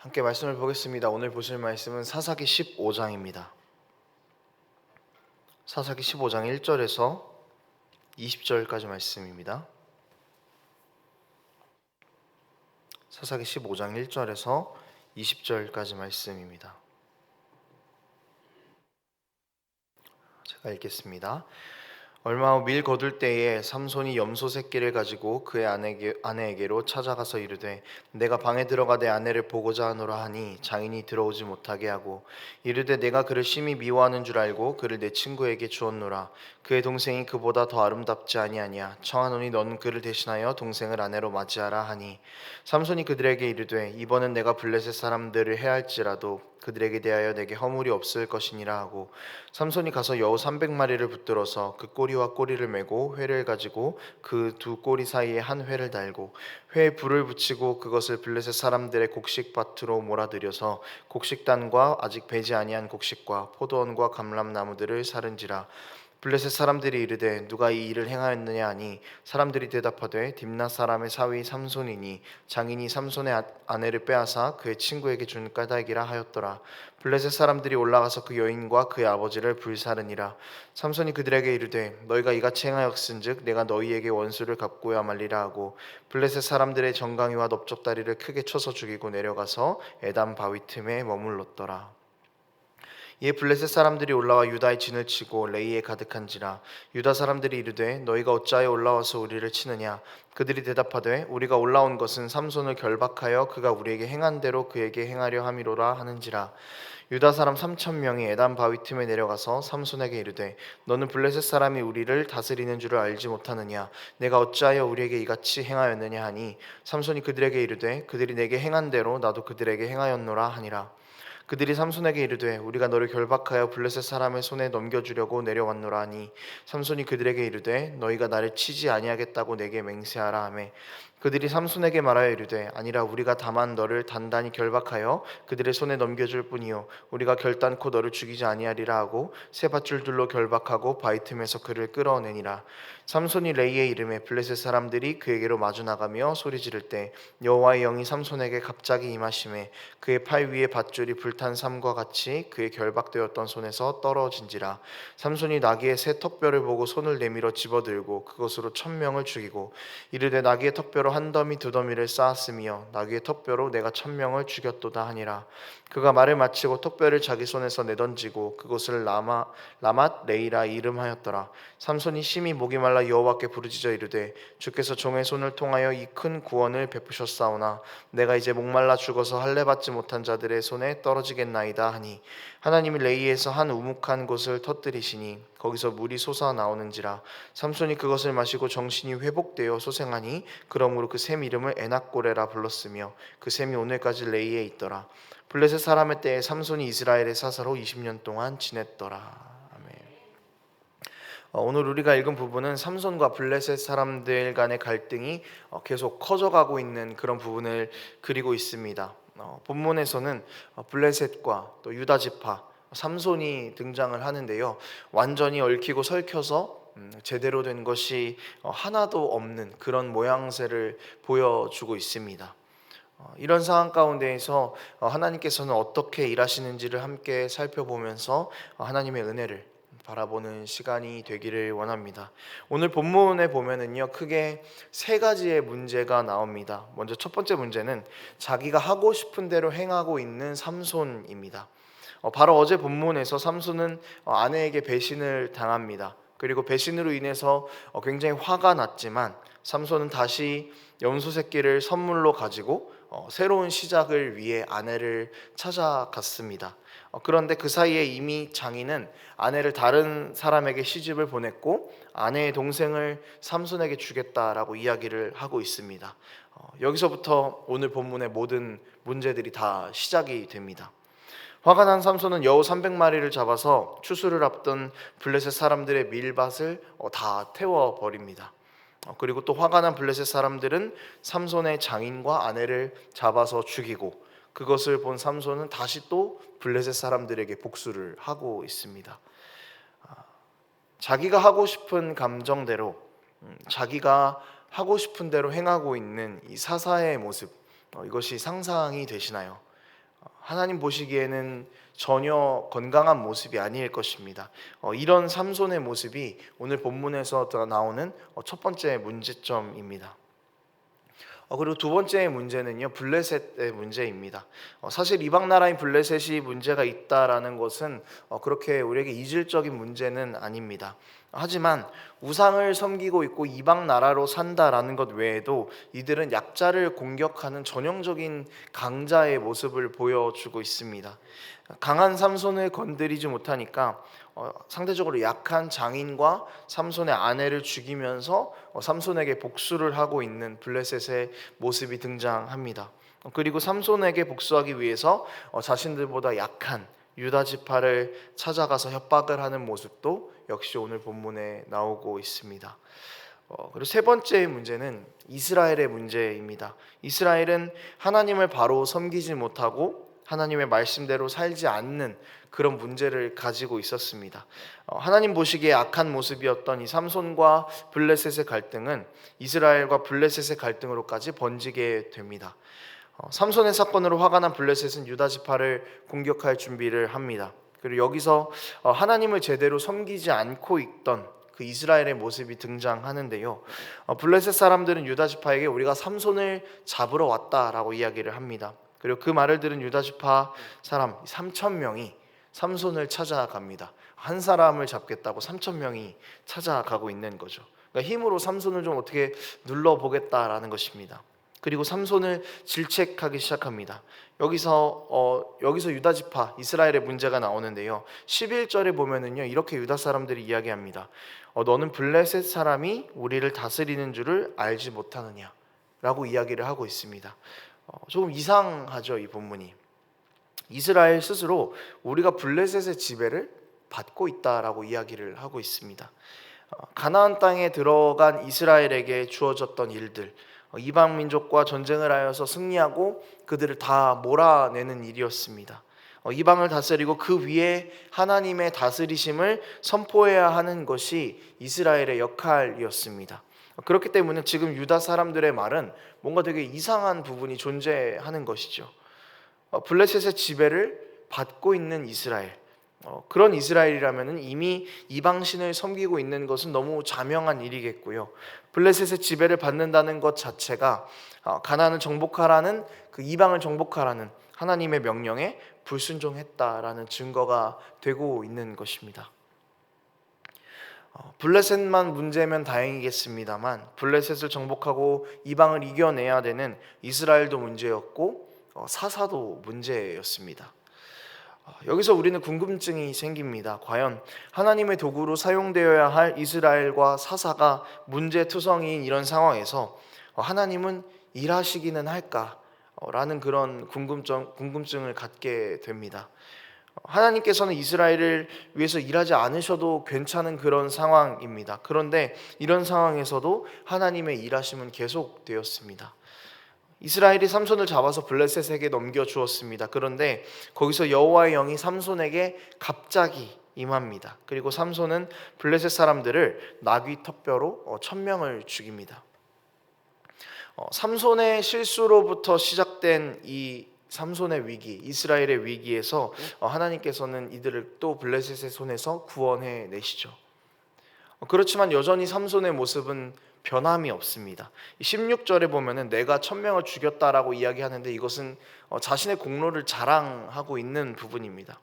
함께 말씀을 보겠습니다. 오늘 보실 말씀은 사사기 15장입니다. 사사기 15장 1절에서 20절까지 말씀입니다. 사사기 15장 1절에서 20절까지 말씀입니다. 제가 읽겠습니다. 얼마 후 밀 거둘 때에 삼손이 염소 새끼를 가지고 그의 아내에게로 찾아가서 이르되 내가 방에 들어가 내 아내를 보고자 하노라 하니 장인이 들어오지 못하게 하고 이르되 내가 그를 심히 미워하는 줄 알고 그를 내 친구에게 주었노라. 그의 동생이 그보다 더 아름답지 아니하냐. 청하노니 너는 그를 대신하여 동생을 아내로 맞이하라 하니 삼손이 그들에게 이르되 이번은 내가 블레셋 사람들을 해할지라도 그들에게 대하여 내게 허물이 없을 것이니라 하고 삼손이 가서 여우 300마리를 붙들어서 그 꼬리와 꼬리를 메고 회를 가지고 그 두 꼬리 사이에 한 회를 달고 회에 불을 붙이고 그것을 블레셋 사람들의 곡식밭으로 몰아들여서 곡식단과 아직 배지 아니한 곡식과 포도원과 감람나무들을 사른지라. 블레셋 사람들이 이르되 누가 이 일을 행하였느냐 하니 사람들이 대답하되 딥낫 사람의 사위 삼손이니 장인이 삼손의 아내를 빼앗아 그의 친구에게 준 까닭이라 하였더라. 블레셋 사람들이 올라가서 그 여인과 그의 아버지를 불사르니라. 삼손이 그들에게 이르되 너희가 이같이 행하였은즉 내가 너희에게 원수를 갚고야 말리라 하고 블레셋 사람들의 정강이와 넓적다리를 크게 쳐서 죽이고 내려가서 에담 바위 틈에 머물렀더라. 이에 블레셋 사람들이 올라와 유다의 진을 치고 레이에 가득한지라. 유다 사람들이 이르되 너희가 어찌하여 올라와서 우리를 치느냐. 그들이 대답하되 우리가 올라온 것은 삼손을 결박하여 그가 우리에게 행한 대로 그에게 행하려 함이로라 하는지라. 유다 사람 3,000명이 에단 바위 틈에 내려가서 삼손에게 이르되 너는 블레셋 사람이 우리를 다스리는 줄을 알지 못하느냐. 내가 어찌하여 우리에게 이같이 행하였느냐 하니 삼손이 그들에게 이르되 그들이 내게 행한 대로 나도 그들에게 행하였노라 하니라. 그들이 삼손에게 이르되 우리가 너를 결박하여 블레셋 사람의 손에 넘겨주려고 내려왔노라 하니 삼손이 그들에게 이르되 너희가 나를 치지 아니하겠다고 내게 맹세하라 하매 그들이 삼손에게 말하여 이르되 아니라 우리가 다만 너를 단단히 결박하여 그들의 손에 넘겨줄 뿐이요 우리가 결단코 너를 죽이지 아니하리라 하고 새 밧줄들로 결박하고 바위 틈에서 그를 끌어내니라. 삼손이 레이에 이름에 블레셋 사람들이 그에게로 마주 나가며 소리 지를 때 여호와의 영이 삼손에게 갑자기 임하심에 그의 팔 위에 밧줄이 불탄 삼과 같이 그의 결박되었던 손에서 떨어진지라. 삼손이 나귀의 새 턱뼈를 보고 손을 내밀어 집어들고 그것으로 1,000명을 죽이고 이르되 나귀의 턱뼈로 한 더미 두 더미를 쌓았으며 나귀의 턱뼈로 내가 1,000명을 죽였도다 하니라. 그가 말을 마치고 턱뼈를 자기 손에서 내던지고 그것을 라맛 레이라 이름하였더라. 삼손이 심히 목이 말라 여호와께 부르짖어 이르되 주께서 종의 손을 통하여 이 큰 구원을 베푸셨사오나 내가 이제 목말라 죽어서 할례 받지 못한 자들의 손에 떨어지겠나이다 하니 하나님이 레이에서 한 우묵한 곳을 터뜨리시니 거기서 물이 솟아 나오는지라. 삼손이 그것을 마시고 정신이 회복되어 소생하니 그러므로 그 샘 이름을 에낙고레라 불렀으며 그 샘이 오늘까지 레이에 있더라. 블레셋 사람의 때에 삼손이 이스라엘의 사사로 20년 동안 지냈더라. 오늘 우리가 읽은 부분은 삼손과 블레셋 사람들 간의 갈등이 계속 커져가고 있는 그런 부분을 그리고 있습니다. 본문에서는 블레셋과 또 유다 지파 삼손이 등장을 하는데요. 완전히 얽히고 설켜서 제대로 된 것이 하나도 없는 그런 모양새를 보여주고 있습니다. 이런 상황 가운데에서 하나님께서는 어떻게 일하시는지를 함께 살펴보면서 하나님의 은혜를 바라보는 시간이 되기를 원합니다. 오늘 본문에 보면은요, 크게 세 가지의 문제가 나옵니다. 먼저 첫 번째 문제는 자기가 하고 싶은 대로 행하고 있는 삼손입니다. 바로 어제 본문에서 삼손은 아내에게 배신을 당합니다. 그리고 배신으로 인해서 굉장히 화가 났지만 삼손은 다시 염소 새끼를 선물로 가지고 새로운 시작을 위해 아내를 찾아갔습니다. 그런데 그 사이에 이미 장인은 아내를 다른 사람에게 시집을 보냈고 아내의 동생을 삼손에게 주겠다라고 이야기를 하고 있습니다. 여기서부터 오늘 본문의 모든 문제들이 다 시작이 됩니다. 화가 난 삼손은 여우 300마리를 잡아서 추수를 앞둔 블레셋 사람들의 밀밭을 다 태워버립니다. 그리고 또 화가 난 블레셋 사람들은 삼손의 장인과 아내를 잡아서 죽이고 그것을 본 삼손은 다시 또 블레셋 사람들에게 복수를 하고 있습니다. 자기가 하고 싶은 감정대로 자기가 하고 싶은 대로 행하고 있는 이 사사의 모습, 이것이 상상이 되시나요? 하나님 보시기에는 전혀 건강한 모습이 아닐 것입니다. 이런 삼손의 모습이 오늘 본문에서 나오는 첫 번째 문제점입니다. 그리고 두 번째 문제는요, 블레셋의 문제입니다. 사실 이방 나라인 블레셋이 문제가 있다라는 것은 그렇게 우리에게 이질적인 문제는 아닙니다. 하지만 우상을 섬기고 있고 이방 나라로 산다라는 것 외에도 이들은 약자를 공격하는 전형적인 강자의 모습을 보여주고 있습니다. 강한 삼손을 건드리지 못하니까 상대적으로 약한 장인과 삼손의 아내를 죽이면서 삼손에게 복수를 하고 있는 블레셋의 모습이 등장합니다. 그리고 삼손에게 복수하기 위해서 자신들보다 약한 유다 지파를 찾아가서 협박을 하는 모습도 역시 오늘 본문에 나오고 있습니다. 그리고 세 번째 문제는 이스라엘의 문제입니다. 이스라엘은 하나님을 바로 섬기지 못하고 하나님의 말씀대로 살지 않는 그런 문제를 가지고 있었습니다. 하나님 보시기에 악한 모습이었던 이 삼손과 블레셋의 갈등은 이스라엘과 블레셋의 갈등으로까지 번지게 됩니다. 삼손의 사건으로 화가 난 블레셋은 유다 지파를 공격할 준비를 합니다. 그리고 여기서 하나님을 제대로 섬기지 않고 있던 그 이스라엘의 모습이 등장하는데요. 블레셋 사람들은 유다 지파에게 우리가 삼손을 잡으러 왔다라고 이야기를 합니다. 그리고 그 말을 들은 유다 지파 사람 3,000명이 삼손을 찾아갑니다. 한 사람을 잡겠다고 3,000명이 찾아가고 있는 거죠. 그러니까 힘으로 삼손을 좀 어떻게 눌러보겠다라는 것입니다. 그리고 삼손을 질책하기 시작합니다. 여기서 유다 지파 이스라엘의 문제가 나오는데요. 11절에 보면은요, 이렇게 유다 사람들이 이야기합니다. 너는 블레셋 사람이 우리를 다스리는 줄을 알지 못하느냐라고 이야기를 하고 있습니다. 조금 이상하죠, 이 본문이. 이스라엘 스스로 우리가 블레셋의 지배를 받고 있다라고 이야기를 하고 있습니다. 가나안 땅에 들어간 이스라엘에게 주어졌던 일들, 이방 민족과 전쟁을 하여서 승리하고 그들을 다 몰아내는 일이었습니다. 이방을 다스리고 그 위에 하나님의 다스리심을 선포해야 하는 것이 이스라엘의 역할이었습니다. 그렇기 때문에 지금 유다 사람들의 말은 뭔가 되게 이상한 부분이 존재하는 것이죠. 블레셋의 지배를 받고 있는 이스라엘, 그런 이스라엘이라면 이미 이방신을 섬기고 있는 것은 너무 자명한 일이겠고요. 블레셋의 지배를 받는다는 것 자체가 가나안을 정복하라는, 그 이방을 정복하라는 하나님의 명령에 불순종했다라는 증거가 되고 있는 것입니다. 블레셋만 문제면 다행이겠습니다만 블레셋을 정복하고 이방을 이겨내야 되는 이스라엘도 문제였고 사사도 문제였습니다. 여기서 우리는 궁금증이 생깁니다. 과연 하나님의 도구로 사용되어야 할 이스라엘과 사사가 문제투성이인 이런 상황에서 하나님은 일하시기는 할까라는 그런 궁금증을 갖게 됩니다. 하나님께서는 이스라엘을 위해서 일하지 않으셔도 괜찮은 그런 상황입니다. 그런데 이런 상황에서도 하나님의 일하심은 계속되었습니다. 이스라엘이 삼손을 잡아서 블레셋에게 넘겨주었습니다. 그런데 거기서 여호와의 영이 삼손에게 갑자기 임합니다. 그리고 삼손은 블레셋 사람들을 나귀 턱뼈로 1,000명을 죽입니다. 삼손의 실수로부터 시작된 이 삼손의 위기, 이스라엘의 위기에서 하나님께서는 이들을 또 블레셋의 손에서 구원해 내시죠. 그렇지만 여전히 삼손의 모습은 변함이 없습니다. 16절에 보면은 내가 1,000명을 죽였다라고 이야기하는데 이것은 자신의 공로를 자랑하고 있는 부분입니다.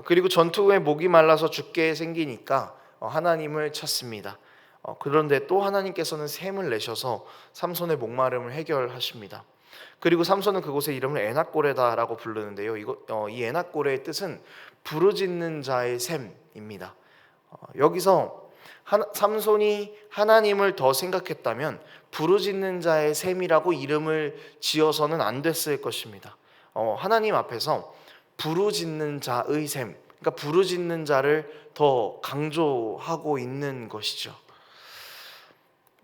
그리고 전투 후에 목이 말라서 죽게 생기니까 하나님을 찾습니다. 그런데 또 하나님께서는 샘을 내셔서 삼손의 목마름을 해결하십니다. 그리고 삼손은 그곳의 이름을 에낙고레다라고 부르는데요. 이 에낙고레의 뜻은 부르짖는 자의 샘입니다. 여기서 삼손이 하나님을 더 생각했다면 부르짖는 자의 샘이라고 이름을 지어서는 안 됐을 것입니다. 하나님 앞에서 부르짖는 자의 샘, 그러니까 부르짖는 자를 더 강조하고 있는 것이죠.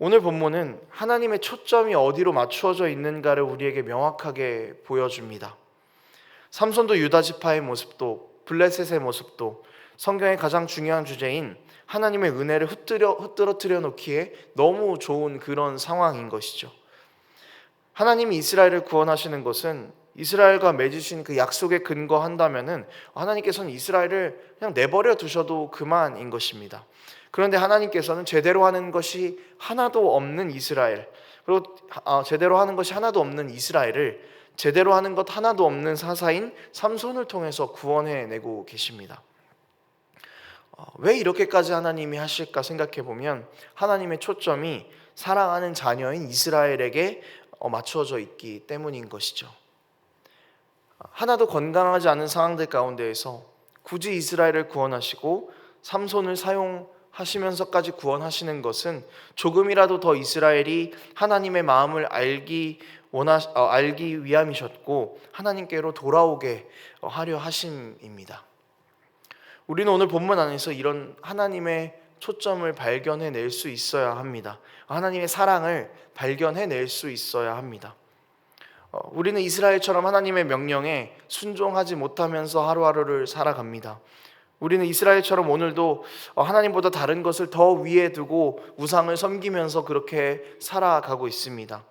오늘 본문은 하나님의 초점이 어디로 맞추어져 있는가를 우리에게 명확하게 보여줍니다. 삼손도 유다 지파의 모습도 블레셋의 모습도 성경의 가장 중요한 주제인 하나님의 은혜를 흩뜨러뜨려 놓기에 너무 좋은 그런 상황인 것이죠. 하나님이 이스라엘을 구원하시는 것은 이스라엘과 맺으신 그 약속에 근거한다면은 하나님께서는 이스라엘을 그냥 내버려 두셔도 그만인 것입니다. 그런데 하나님께서는 제대로 하는 것이 하나도 없는 이스라엘, 그리고 제대로 하는 것이 하나도 없는 이스라엘을 제대로 하는 것 하나도 없는 사사인 삼손을 통해서 구원해내고 계십니다. 왜 이렇게까지 하나님이 하실까 생각해 보면 하나님의 초점이 사랑하는 자녀인 이스라엘에게 맞추어져 있기 때문인 것이죠. 하나도 건강하지 않은 상황들 가운데에서 굳이 이스라엘을 구원하시고 삼손을 사용하시면서까지 구원하시는 것은 조금이라도 더 이스라엘이 하나님의 마음을 알기 위함이셨고 하나님께로 돌아오게 하려 하심입니다. 우리는 오늘 본문 안에서 이런 하나님의 초점을 발견해낼 수 있어야 합니다. 하나님의 사랑을 발견해낼 수 있어야 합니다. 우리는 이스라엘처럼 하나님의 명령에 순종하지 못하면서 하루하루를 살아갑니다. 우리는 이스라엘처럼 오늘도 하나님보다 다른 것을 더 위에 두고 우상을 섬기면서 그렇게 살아가고 있습니다.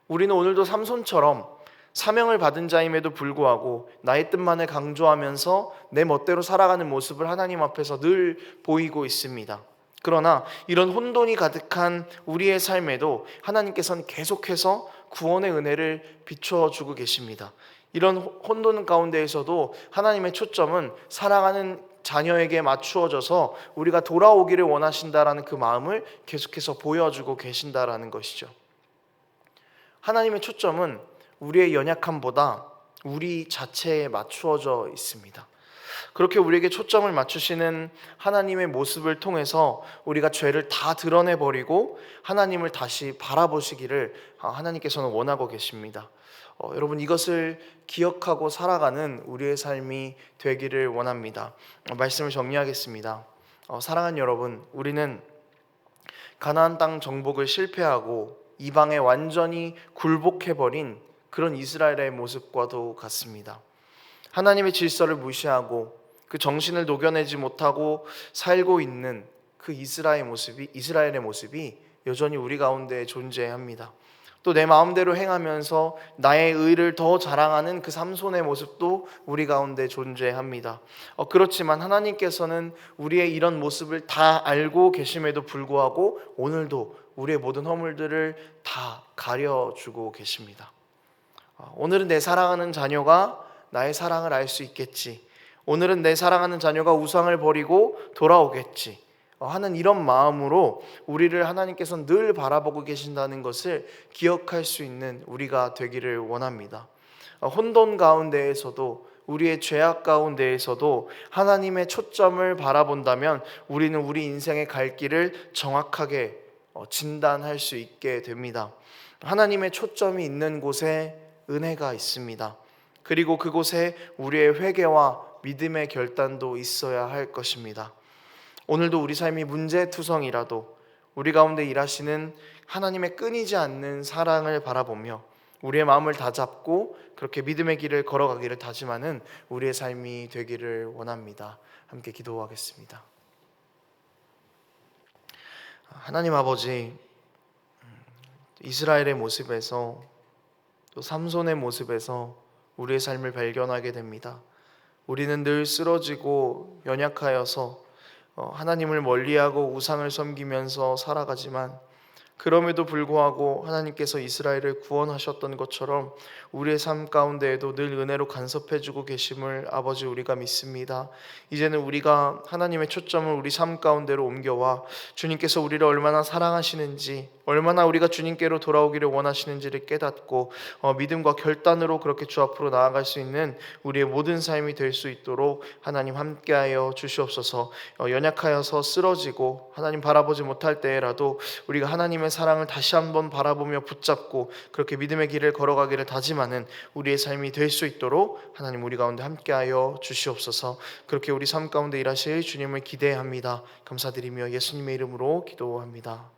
우리는 오늘도 삼손처럼 사명을 받은 자임에도 불구하고 나의 뜻만을 강조하면서 내 멋대로 살아가는 모습을 하나님 앞에서 늘 보이고 있습니다. 그러나 이런 혼돈이 가득한 우리의 삶에도 하나님께서는 계속해서 구원의 은혜를 비춰주고 계십니다. 이런 혼돈 가운데에서도 하나님의 초점은 사랑하는 자녀에게 맞추어져서 우리가 돌아오기를 원하신다라는 그 마음을 계속해서 보여주고 계신다라는 것이죠. 하나님의 초점은 우리의 연약함보다 우리 자체에 맞추어져 있습니다. 그렇게 우리에게 초점을 맞추시는 하나님의 모습을 통해서 우리가 죄를 다 드러내버리고 하나님을 다시 바라보시기를 하나님께서는 원하고 계십니다. 여러분, 이것을 기억하고 살아가는 우리의 삶이 되기를 원합니다. 말씀을 정리하겠습니다. 사랑하는 여러분, 우리는 가나안 땅 정복을 실패하고 이방에 완전히 굴복해버린 그런 이스라엘의 모습과도 같습니다. 하나님의 질서를 무시하고 그 정신을 녹여내지 못하고 살고 있는 그 이스라엘의 모습이 여전히 우리 가운데 존재합니다. 또 내 마음대로 행하면서 나의 의를 더 자랑하는 그 삼손의 모습도 우리 가운데 존재합니다. 그렇지만 하나님께서는 우리의 이런 모습을 다 알고 계심에도 불구하고 오늘도 우리의 모든 허물들을 다 가려주고 계십니다. 오늘은 내 사랑하는 자녀가 나의 사랑을 알 수 있겠지, 오늘은 내 사랑하는 자녀가 우상을 버리고 돌아오겠지 하는 이런 마음으로 우리를 하나님께서는 늘 바라보고 계신다는 것을 기억할 수 있는 우리가 되기를 원합니다. 혼돈 가운데에서도 우리의 죄악 가운데에서도 하나님의 초점을 바라본다면 우리는 우리 인생의 갈 길을 정확하게 진단할 수 있게 됩니다. 하나님의 초점이 있는 곳에 은혜가 있습니다. 그리고 그곳에 우리의 회개와 믿음의 결단도 있어야 할 것입니다. 오늘도 우리 삶이 문제투성이라도 우리 가운데 일하시는 하나님의 끊이지 않는 사랑을 바라보며 우리의 마음을 다잡고 그렇게 믿음의 길을 걸어가기를 다짐하는 우리의 삶이 되기를 원합니다. 함께 기도하겠습니다. 하나님 아버지, 이스라엘의 모습에서 또 삼손의 모습에서 우리의 삶을 발견하게 됩니다. 우리는 늘 쓰러지고 연약하여서 하나님을 멀리하고 우상을 섬기면서 살아가지만 그럼에도 불구하고 하나님께서 이스라엘을 구원하셨던 것처럼 우리의 삶 가운데에도 늘 은혜로 간섭해주고 계심을 아버지 우리가 믿습니다. 이제는 우리가 하나님의 초점을 우리 삶 가운데로 옮겨와 주님께서 우리를 얼마나 사랑하시는지, 얼마나 우리가 주님께로 돌아오기를 원하시는지를 깨닫고 믿음과 결단으로 그렇게 주 앞으로 나아갈 수 있는 우리의 모든 삶이 될 수 있도록 하나님 함께하여 주시옵소서. 연약하여서 쓰러지고 하나님 바라보지 못할 때라도 우리가 하나님의 사랑을 다시 한번 바라보며 붙잡고 그렇게 믿음의 길을 걸어가기를 다짐하는 우리의 삶이 될 수 있도록 하나님 우리 가운데 함께하여 주시옵소서. 그렇게 우리 삶 가운데 일하실 주님을 기대합니다. 감사드리며 예수님의 이름으로 기도합니다.